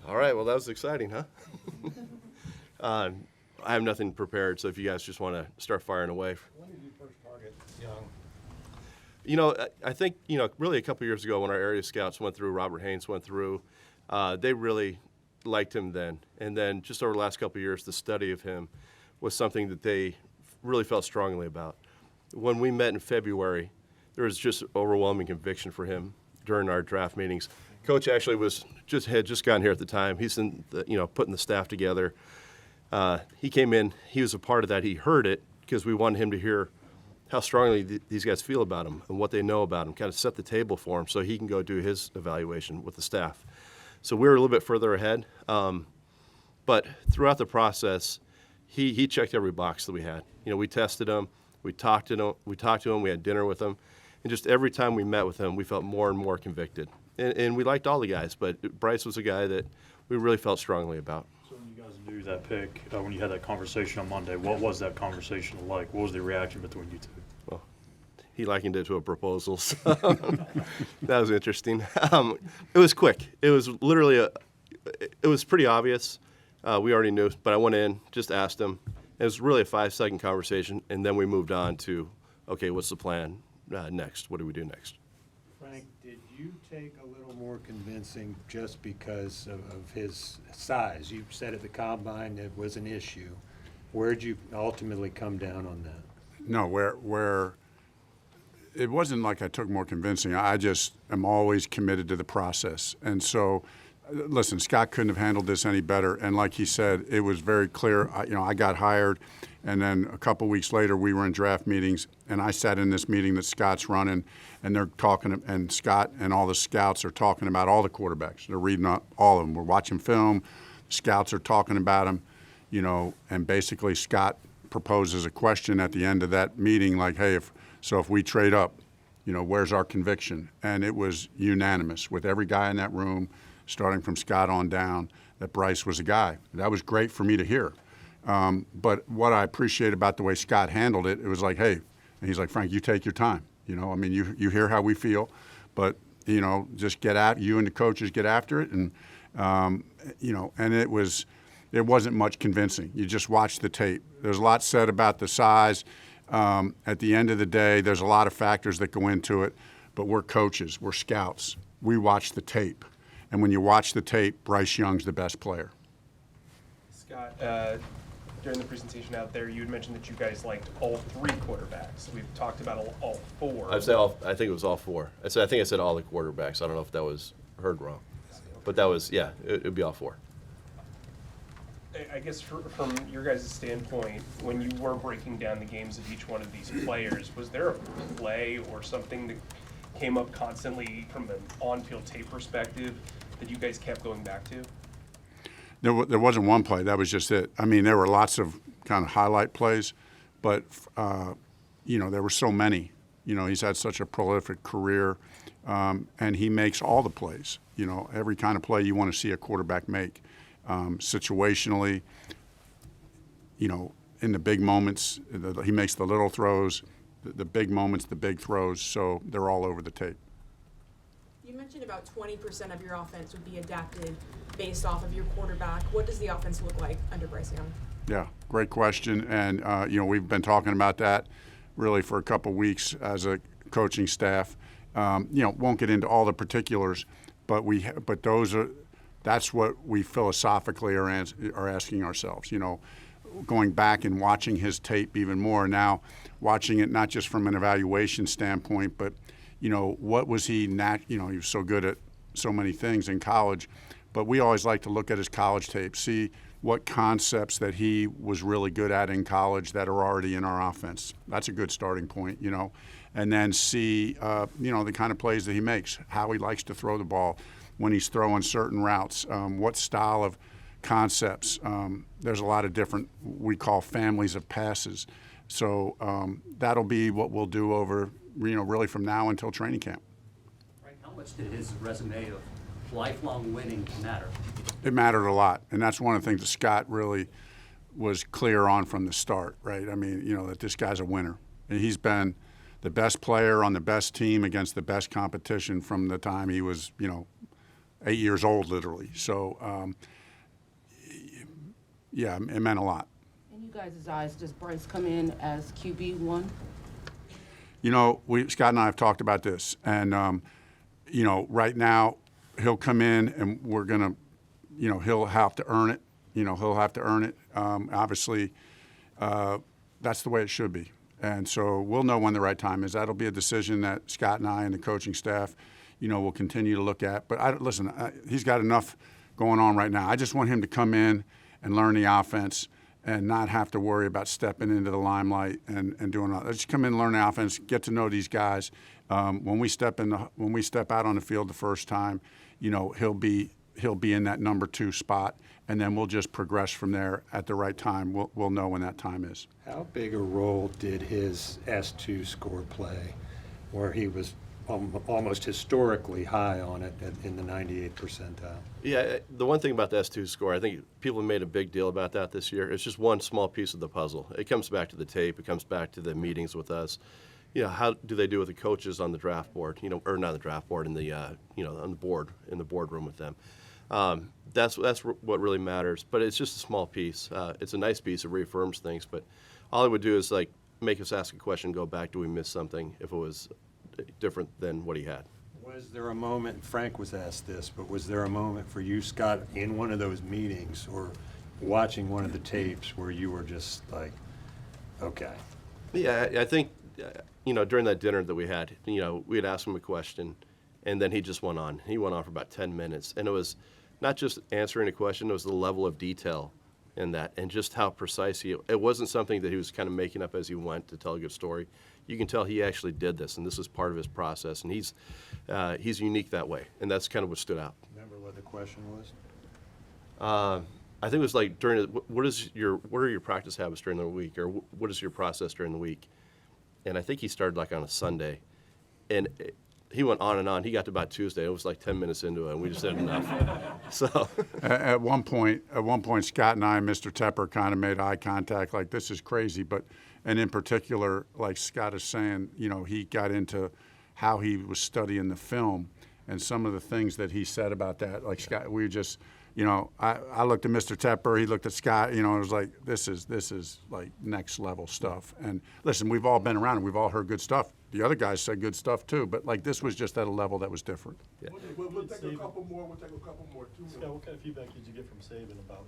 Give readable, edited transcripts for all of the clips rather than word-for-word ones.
All right, well, that was exciting, huh? I have nothing prepared, so if you guys just want to start firing away. When did you first target Young? You know, I think, really a couple years ago when our area scouts went through, Robert Haynes went through, they really liked him then. And then just over the last couple of years, the study of him was something that they really felt strongly about. When we met in February, there was just overwhelming conviction for him during our draft meetings. Coach actually had just gotten here at the time. He's putting the staff together. He came in. He was a part of that. He heard it because we wanted him to hear how strongly these guys feel about him and what they know about him, kind of set the table for him so he can go do his evaluation with the staff. So we were a little bit further ahead. But throughout the process, he checked every box that we had. We tested him. We talked to him. We had dinner with him. And just every time we met with him, we felt more and more convicted. And we liked all the guys, but Bryce was a guy that we really felt strongly about. So when you guys knew that pick, when you had that conversation on Monday, what was that conversation like? What was the reaction between you two? Well, he likened it to a proposal, so that was interesting. It was quick. It was literally it was pretty obvious. We already knew, but I went in, just asked him. It was really a 5-second conversation, and then we moved on to, okay, what's the plan next? What do we do next? Frank, did you take a little more convincing just because of his size? You said at the combine it was an issue. Where'd you ultimately come down on that? No, where it wasn't like I took more convincing. I just am always committed to the process. And so, listen, Scott couldn't have handled this any better. And like he said, it was very clear. I got hired, and then a couple weeks later, we were in draft meetings, and I sat in this meeting that Scott's running, and they're talking, and Scott and all the scouts are talking about all the quarterbacks. They're reading all of them. We're watching film. Scouts are talking about them, and basically Scott proposes a question at the end of that meeting, like, hey, if we trade up, where's our conviction? And it was unanimous with every guy in that room, starting from Scott on down, that Bryce was a guy. That was great for me to hear. But what I appreciate about the way Scott handled it, it was like, hey, and he's like, Frank, you take your time. You hear how we feel, but, just you and the coaches get after it. And, and it wasn't much convincing. You just watch the tape. There's a lot said about the size. At the end of the day, there's a lot of factors that go into it, but we're coaches, we're scouts. We watch the tape. And when you watch the tape, Bryce Young's the best player. Scott, during the presentation out there, you had mentioned that you guys liked all 3 quarterbacks. We've talked about all 4. I think it was all 4. I think I said all the quarterbacks. I don't know if that was heard wrong. But that was, yeah, it'd be all 4. I guess from your guys' standpoint, when you were breaking down the games of each one of these players, was there a play or something that came up constantly from an on-field tape perspective that you guys kept going back to? There wasn't one play. That was just it. I mean, there were lots of kind of highlight plays, but, there were so many. He's had such a prolific career, and he makes all the plays. Every kind of play you want to see a quarterback make. Situationally, in the big moments, he makes the little throws, the big moments, the big throws, so they're all over the tape. You mentioned about 20% of your offense would be adapted based off of your quarterback. What does the offense look like under Bryce Young? Yeah, great question, and we've been talking about that really for a couple weeks as a coaching staff. Won't get into all the particulars, but that's what we philosophically are asking ourselves. Going back and watching his tape even more now, watching it not just from an evaluation standpoint, but what was he he was so good at so many things in college, but we always like to look at his college tape, see what concepts that he was really good at in college that are already in our offense. That's a good starting point, and then see the kind of plays that he makes, how he likes to throw the ball when he's throwing certain routes, what style of concepts. There's a lot of different, we call families of passes. So that'll be what we'll do over, really from now until training camp. Right. How much did his resume of lifelong winning matter? It mattered a lot, and that's one of the things that Scott really was clear on from the start, right? I mean, that this guy's a winner. And he's been the best player on the best team against the best competition from the time he was, 8 years old, literally. So, yeah, it meant a lot. In you guys' eyes, does Bryce come in as QB1? You know, Scott and I have talked about this, and you know, right now he'll come in, and we're gonna, you know, he'll have to earn it. You know, he'll have to earn it. Obviously, that's the way it should be, and so we'll know when the right time is. That'll be a decision that Scott and I and the coaching staff, you know, will continue to look at. But listen, he's got enough going on right now. I just want him to come in and learn the offense, and not have to worry about stepping into the limelight and doing all that. Just come in, learn the offense, get to know these guys. When we step out on the field the first time, you know, he'll be in that number 2 spot, and then we'll just progress from there at the right time. We'll know when that time is. How big a role did his S2 score play, where he was almost historically high on it in the 98th percentile? Yeah, the one thing about the S2 score, I think people have made a big deal about that this year. It's just one small piece of the puzzle. It comes back to the tape. It comes back to the meetings with us. You know, how do they do with the coaches on the draft board? You know, or not the draft board, in the you know, on the board, in the boardroom with them. That's what really matters. But it's just a small piece. It's a nice piece. It reaffirms things. But all it would do is like make us ask a question, go back, do we miss something? If it was different than what he had. Was there a moment, Frank was asked this, but was there a moment for you, Scott, in one of those meetings or watching one of the tapes where you were just like, okay? Yeah, I think, you know, during that dinner that we had, you know, we had asked him a question, and then he just went on. He went on for about 10 minutes, and it was not just answering a question, it was the level of detail in that, and just how precise it wasn't something that he was kind of making up as he went to tell a good story. You can tell he actually did this, and this is part of his process, and he's unique that way, and that's kind of what stood out. Remember what the question was? I think it was like what are your practice habits during the week, or what is your process during the week? And I think he started like on a Sunday, and he went on and on. He got to about Tuesday. It was like 10 minutes into it, and we just said enough. So At one point, Scott and I and Mr. Tepper kind of made eye contact, like, this is crazy. And in particular, like Scott is saying, you know, he got into how he was studying the film and some of the things that he said about that. Like Scott, we just, you know, I looked at Mr. Tepper, he looked at Scott, you know, it was like, this is like next level stuff. And listen, we've all been around and we've all heard good stuff. The other guys said good stuff too, but like this was just at a level that was different. yeah. We'll take a couple more. We'll take a couple more. 2 minutes. Scott, what kind of feedback did you get from Saban about him?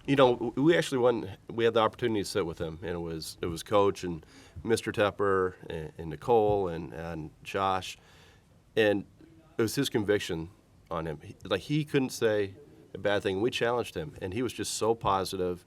You know, we actually we had the opportunity to sit with him, and it was Coach and Mr. Tepper and Nicole and Josh, and it was his conviction on him. He couldn't say a bad thing. We challenged him, and he was just so positive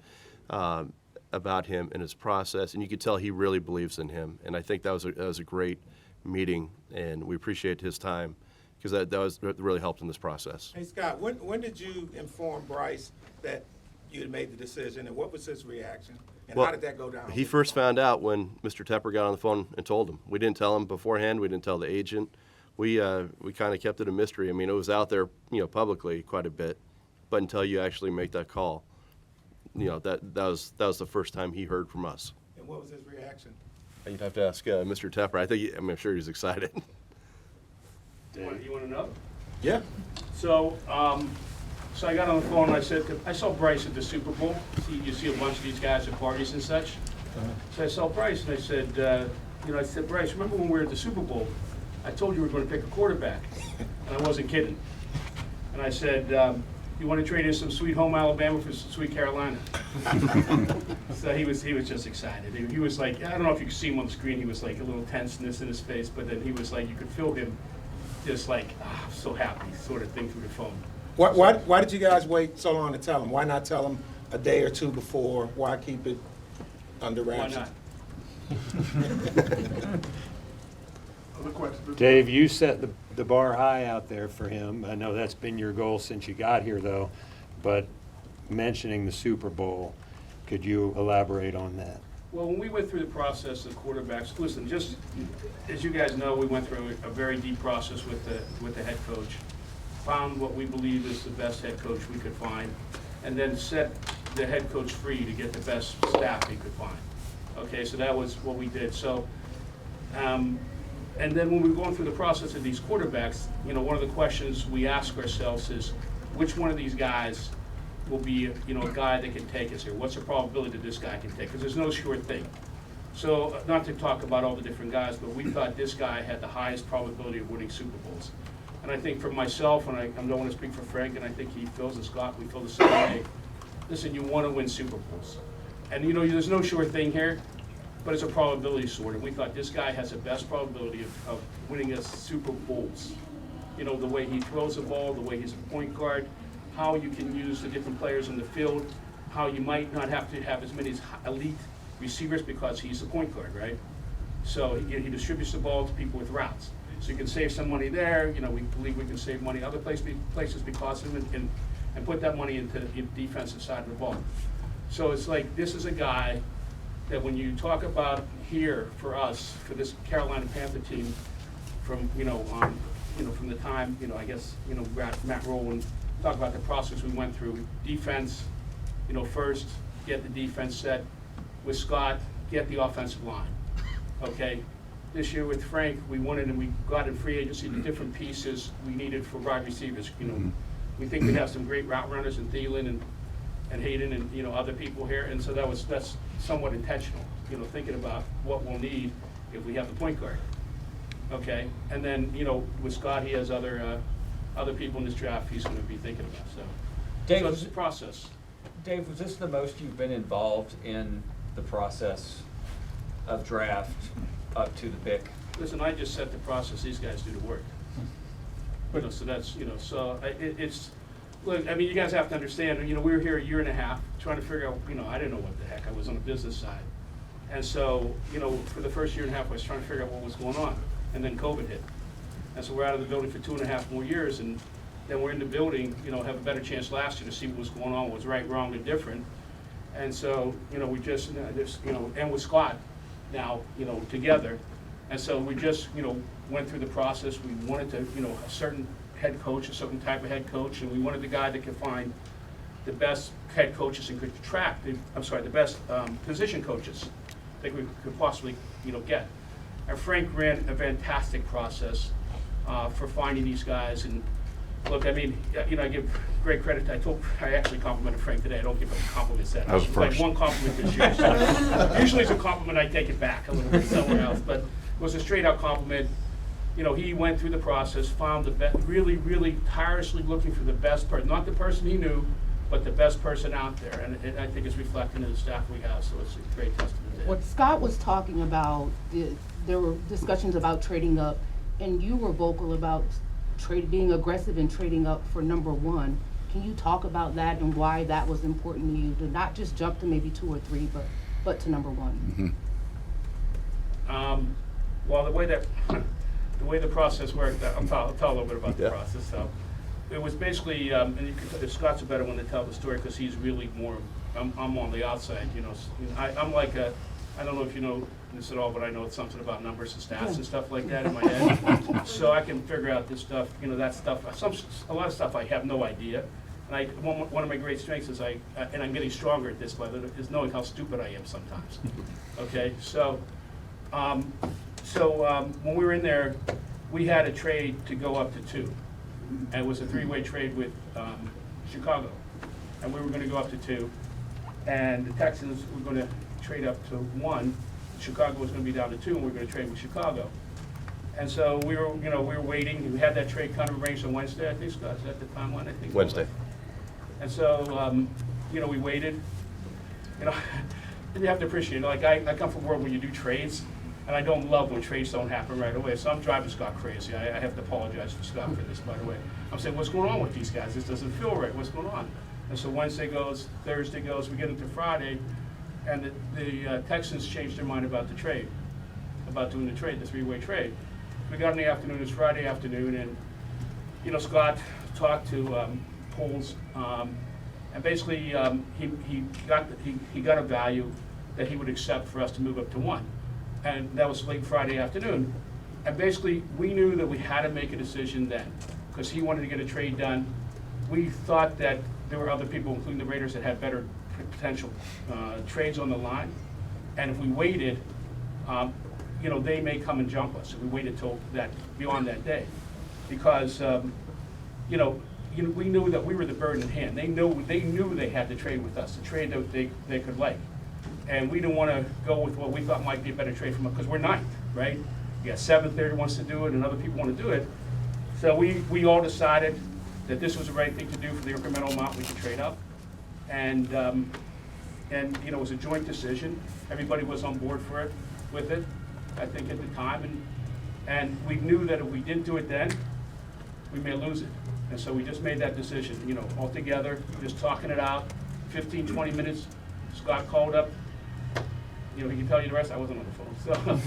about him and his process, and you could tell he really believes in him. And I think that was a great meeting, and we appreciate his time because that really helped in this process. Hey, Scott, when did you inform Bryce that you had made the decision, and what was his reaction? And how did that go down? He first found out when Mr. Tepper got on the phone and told him. We didn't tell him beforehand. We didn't tell the agent. We kind of kept it a mystery. I mean, it was out there, you know, publicly quite a bit, but until you actually make that call, you know, that was the first time he heard from us. And what was his reaction? You'd have to ask Mr. Tepper. I'm sure he's excited. You want to know? Yeah. So I got on the phone and I said, I saw Bryce at the Super Bowl. You see a bunch of these guys at parties and such. So I saw Bryce and I said, Bryce, remember when we were at the Super Bowl? I told you we were going to pick a quarterback. And I wasn't kidding. And I said, you want to trade in some sweet home Alabama for some sweet Carolina? So he was just excited. He was like, I don't know if you could see him on the screen, he was like a little tenseness in his face, but then he was like, you could feel him just like, I'm so happy sort of thing through the phone. Why did you guys wait so long to tell him? Why not tell him a day or two before? Why keep it under wraps? Why not? Other questions? Dave, you set the bar high out there for him. I know that's been your goal since you got here, though. But mentioning the Super Bowl, could you elaborate on that? Well, when we went through the process of quarterbacks, listen, just as you guys know, we went through a very deep process with the head coach, found what we believe is the best head coach we could find, and then set the head coach free to get the best staff he could find. Okay, so that was what we did. So And then when we're going through the process of these quarterbacks, you know, one of the questions we ask ourselves is, which one of these guys will be, you know, a guy that can take us here? What's the probability that this guy can take? Because there's no sure thing. So, not to talk about all the different guys, but we thought this guy had the highest probability of winning Super Bowls. And I think for myself, and I don't want to speak for Frank, and I think he feels, and Scott, we feel the same way. Listen, you want to win Super Bowls. And you know, there's no sure thing here, but it's a probability sort. And we thought this guy has the best probability of winning us Super Bowls. You know, the way he throws the ball, the way he's a point guard, how you can use the different players in the field, how you might not have to have as many elite receivers because he's a point guard, right? So he distributes the ball to people with routes. So you can save some money there. You know, we believe we can save money other places because of him and put that money into the defensive side of the ball. So it's like, this is a guy that when you talk about here for us, for this Carolina Panther team, from, from the time, I guess, Matt Rowland, talk about the process we went through. Defense, first, get the defense set. With Scott, get the offensive line, okay? This year with Frank, we wanted, and we got in free agency the different pieces we needed for wide receivers. We think we have some great route runners in Thielen and Hayden and, other people here, and so that's somewhat intentional, thinking about what we'll need if we have the point guard, okay? And then, with Scott, he has other people in this draft he's gonna be thinking about, so. Dave, So it's a process. Dave, was this the most you've been involved in the process of draft up to the pick? Listen, I just set the process, these guys do the work. So that's, it's, look, I mean, you guys have to understand, we were here a year and a half trying to figure out, I didn't know what the heck, I was on the business side. And so, for the first year and a half, I was trying to figure out what was going on, and then COVID hit. And so we're out of the building for 2.5 more years, and then we're in the building, have a better chance last year to see what was going on, what was right, wrong, and different. And so, we just and with Scott now, together. And so we just, went through the process. We wanted to, a certain head coach, a certain type of head coach, and we wanted the guy that could find the best head coaches and could attract, the best position coaches that we could possibly, get. And Frank ran a fantastic process for finding these guys. And look, I mean, I give great credit. I actually complimented Frank today. I don't give him compliments that. That was Like first. one compliment this year. So usually it's a compliment, I take it back a little bit somewhere else. But it was a straight out compliment. He went through the process, found the best, really, really tirelessly looking for the best person, not the person he knew, but the best person out there. And I think it's reflected in the staff we have. So it's a great testament to him. What Scott was talking about, there were discussions about trading up, and you were vocal about being aggressive and trading up for number one. Can you talk about that and why that was important to you, to not just jump to maybe 2 or 3, but to number one? Well, the way the process worked, I'll tell a little bit about the process. So it was basically, and Scott's a better one to tell the story because he's really more. I'm on the outside, I'm like I don't know if you know this at all, but I know something about numbers and stats and stuff like that in my head. So I can figure out this stuff, that stuff. A lot of stuff I have no idea. And one of my great strengths is and I'm getting stronger at this, by the way, is knowing how stupid I am sometimes. Okay, so when we were in there, we had a trade to go up to 2. And it was a 3-way trade with Chicago. And we were going to go up to 2. And the Texans were going to trade up to 1. Chicago was going to be down to 2, and we were going to trade with Chicago. And so we were waiting. We had that trade kind of arranged on Wednesday, I think, Scott. Is that the timeline? I think. Wednesday. And so, we waited. And you have to appreciate it. Like, I come from a world where you do trades, and I don't love when trades don't happen right away. So I'm driving Scott crazy. I have to apologize to Scott for this, by the way. I'm saying, what's going on with these guys? This doesn't feel right. What's going on? And so Wednesday goes, Thursday goes, we get into Friday, and the Texans changed their mind about the trade, about doing the trade, the 3-way trade. We got in the afternoon, it's Friday afternoon, and Scott talked to Poles, and basically he got a value that he would accept for us to move up to 1, and that was late Friday afternoon. And basically we knew that we had to make a decision then, because he wanted to get a trade done. We thought that there were other people, including the Raiders, that had better potential trades on the line, and if we waited, you know, they may come and jump us if we waited till that, beyond that day. Because, you know, we knew that we were the bird in hand. They knew they had to trade with us, the trade that they could like. And we didn't want to go with what we thought might be a better trade from them, because we're ninth, right? You got 7th there that wants to do it, and other people want to do it. So we all decided that this was the right thing to do for the incremental amount we could trade up. And you know, it was a joint decision. Everybody was on board with it, I think, at the time. And we knew that if we didn't do it then, we may lose it. And so we just made that decision, you know, all together, just talking it out, 15, 20 minutes. Scott called up, you know, he can tell you the rest, I wasn't on the phone, so.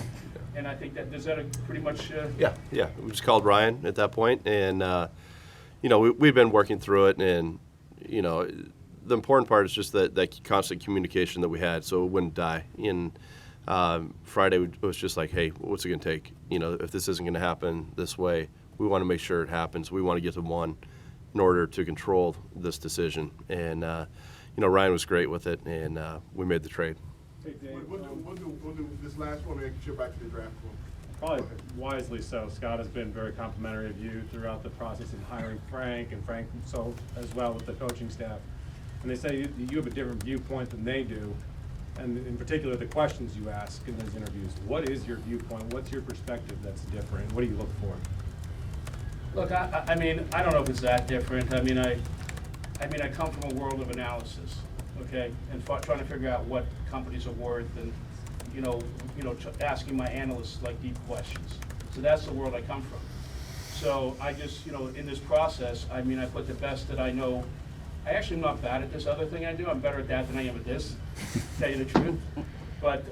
And I think does that pretty much? Yeah. We just called Ryan at that point, and you know, we've been working through it, and you know, the important part is just that constant communication that we had, so it wouldn't die. And Friday it was just like, hey, what's it going to take? You know, if this isn't going to happen this way, we want to make sure it happens. We want to get to 1 in order to control this decision. And you know, Ryan was great with it, and we made the trade. Hey, Dave, we'll do this last one, and get back to the draft one. Probably wisely so. Scott has been very complimentary of you throughout the process of hiring Frank, and Frank so as well with the coaching staff. And they say you have a different viewpoint than they do, and in particular the questions you ask in those interviews. What is your viewpoint? What's your perspective that's different? What do you look for? Look, I mean, I don't know if it's that different. I mean, I come from a world of analysis, okay, and trying to figure out what companies are worth, and you know, asking my analysts like deep questions. So that's the world I come from. So I just, you know, in this process, I mean, I put the best that I know. I actually am not bad at this other thing I do. I'm better at that than I am at this, to tell you the truth. But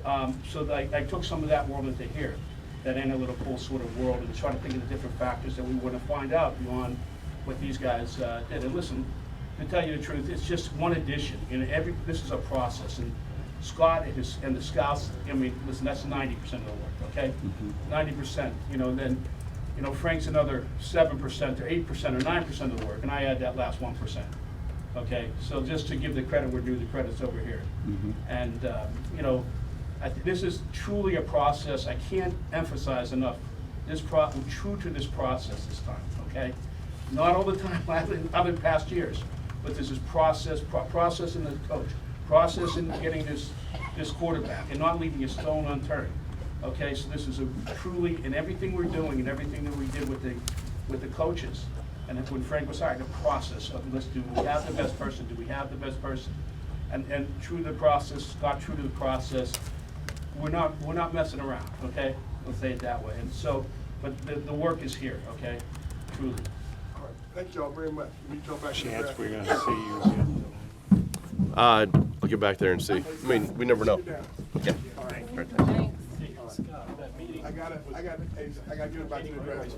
so I took some of that world into here, that analytical sort of world, and trying to think of the different factors that we want to find out beyond what these guys did. And listen, to tell you the truth, it's just one addition. You know, this is a process, and Scott and the scouts. I mean, listen, that's 90% of the work. Okay, 90%. You know, then, you know, Frank's another 7% or 8% or 9% of the work, and I add that last 1%. Okay, so just to give the credit where due, the credit's over here. And you know, this is truly a process. I can't emphasize enough. We're true to this process this time. Okay, not all the time, other past years, but this is process in the coach, process in getting this quarterback, and not leaving a stone unturned. Okay, so this is a truly, in everything we're doing and everything that we did with the coaches. And when Frank was hired, the process of, do we have the best person? Do we have the best person? And true to the process, Scott, true to the process. We're not messing around. Okay, let's say it that way. And so, but the work is here. Okay, truly. All right, thank y'all very much. We jump back to the Chance draft. we're gonna see you again. I'll get back there and see. I mean, we never know. Okay. All right. All right, thanks. I gotta get back to the draft.